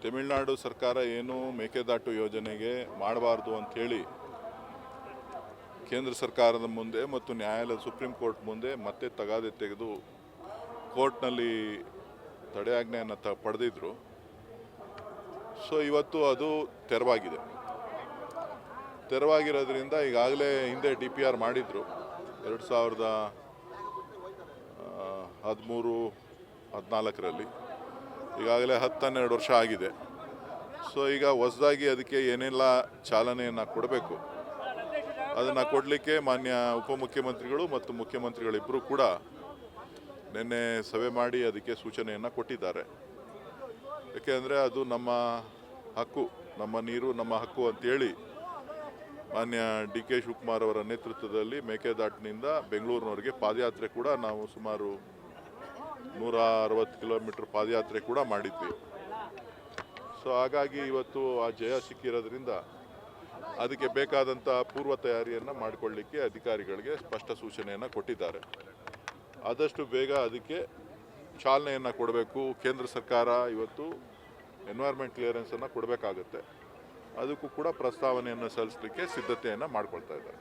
ತಮಿಳುನಾಡು ಸರ್ಕಾರ ಏನು ಮೇಕೆದಾಟು ಯೋಜನೆಗೆ ಮಾಡಬಾರ್ದು ಅಂಥೇಳಿ ಕೇಂದ್ರ ಸರ್ಕಾರದ ಮುಂದೆ ಮತ್ತು ನ್ಯಾಯಾಲಯ ಸುಪ್ರೀಂ ಕೋರ್ಟ್ ಮುಂದೆ ಮತ್ತೆ ತಗಾದೆ ತೆಗೆದು ಕೋರ್ಟ್ನಲ್ಲಿ ತಡೆಯಾಜ್ಞೆಯನ್ನು ಪಡೆದಿದ್ರು. ಸೊ ಇವತ್ತು ಅದು ತೆರವಾಗಿರೋದ್ರಿಂದ ಈಗಾಗಲೇ ಹಿಂದೆ DPR ಮಾಡಿದ್ರು 2013-14ರಲ್ಲಿ. ಈಗಾಗಲೇ 10-12 ವರ್ಷ ಆಗಿದೆ. ಸೊ ಈಗ ಹೊಸದಾಗಿ ಅದಕ್ಕೆ ಏನೆಲ್ಲ ಚಾಲನೆಯನ್ನು ಕೊಡಬೇಕು ಅದನ್ನು ಕೊಡಲಿಕ್ಕೆ ಮಾನ್ಯ ಉಪಮುಖ್ಯಮಂತ್ರಿಗಳು ಮತ್ತು ಮುಖ್ಯಮಂತ್ರಿಗಳಿಬ್ಬರು ಕೂಡ ನಿನ್ನೆ ಸಭೆ ಮಾಡಿ ಅದಕ್ಕೆ ಸೂಚನೆಯನ್ನು ಕೊಟ್ಟಿದ್ದಾರೆ. ಯಾಕೆಂದರೆ ಅದು ನಮ್ಮ ಹಕ್ಕು, ನಮ್ಮ ನೀರು ನಮ್ಮ ಹಕ್ಕು ಅಂತೇಳಿ ಮಾನ್ಯ DK ಶಿವಕುಮಾರ್ ಅವರ ನೇತೃತ್ವದಲ್ಲಿ ಮೇಕೆದಾಟಿನಿಂದ ಬೆಂಗಳೂರಿನವರೆಗೆ ಪಾದಯಾತ್ರೆ ಕೂಡ ನಾವು ಸುಮಾರು 160 ಕಿಲೋಮೀಟರ್ ಪಾದಯಾತ್ರೆ ಕೂಡ ಮಾಡಿದ್ವಿ. ಸೊ ಹಾಗಾಗಿ ಇವತ್ತು ಆ ಜಯ ಸಿಕ್ಕಿರೋದ್ರಿಂದ ಅದಕ್ಕೆ ಬೇಕಾದಂಥ ಪೂರ್ವ ತಯಾರಿಯನ್ನು ಮಾಡಿಕೊಳ್ಳಿಕ್ಕೆ ಅಧಿಕಾರಿಗಳಿಗೆ ಸ್ಪಷ್ಟ ಸೂಚನೆಯನ್ನು ಕೊಟ್ಟಿದ್ದಾರೆ. ಆದಷ್ಟು ಬೇಗ ಅದಕ್ಕೆ ಚಾಲನೆಯನ್ನು ಕೊಡಬೇಕು. ಕೇಂದ್ರ ಸರ್ಕಾರ ಇವತ್ತು ಎನ್ವೈರ್ಮೆಂಟ್ ಕ್ಲಿಯರೆನ್ಸನ್ನು ಕೊಡಬೇಕಾಗುತ್ತೆ. ಅದಕ್ಕೂ ಕೂಡ ಪ್ರಸ್ತಾವನೆಯನ್ನು ಸಲ್ಲಿಸಲಿಕ್ಕೆ ಸಿದ್ಧತೆಯನ್ನು ಮಾಡ್ಕೊಳ್ತಾ ಇದ್ದಾರೆ.